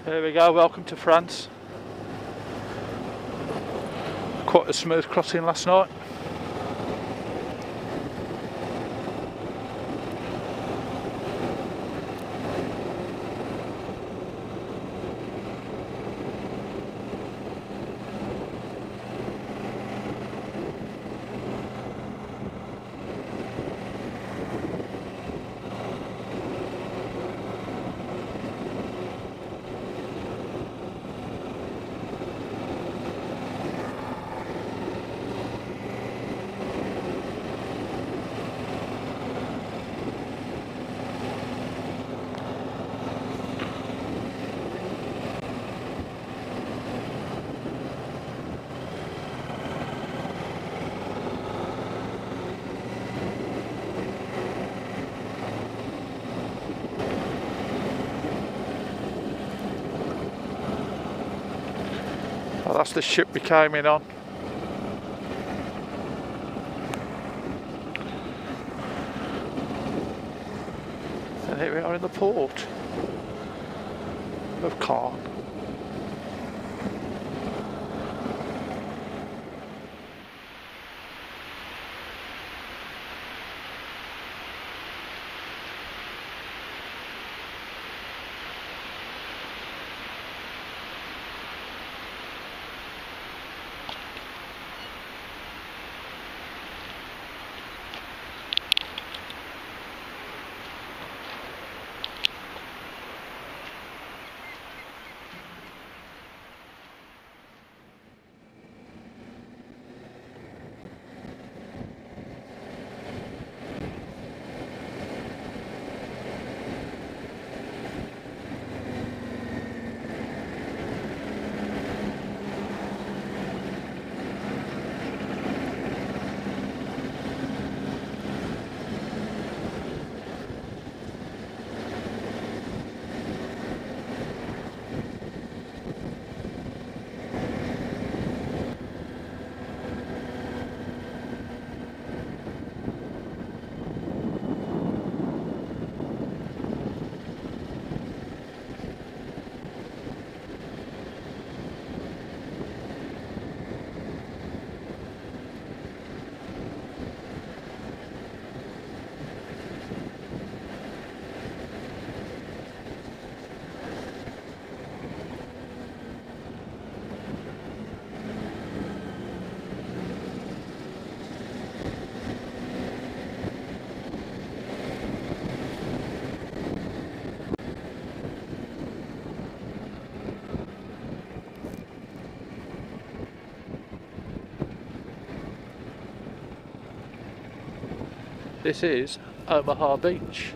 There we go, welcome to France. Quite a smooth crossing last night. Well, that's the ship we came in on. And here we are in the port of Caen. This is Omaha Beach.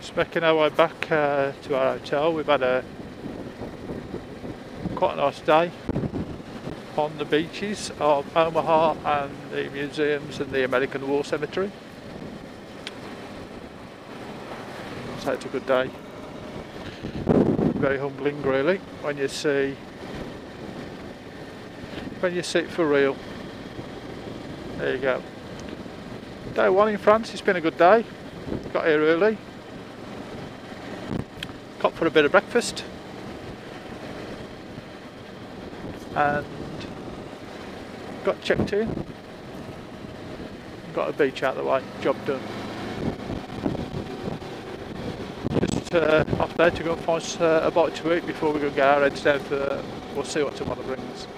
Just making our way back to our hotel. We've had quite a nice day on the beaches of Omaha and the museums and the American War Cemetery. So it's a good day. Very humbling really when you see it for real. There you go. Day one in France, it's been a good day. Got here early. Got for a bit of breakfast. And got checked in. Got a beach out of the way, job done. Just off there to go and find a bite to eat before we go get our heads down for, we'll see what tomorrow brings.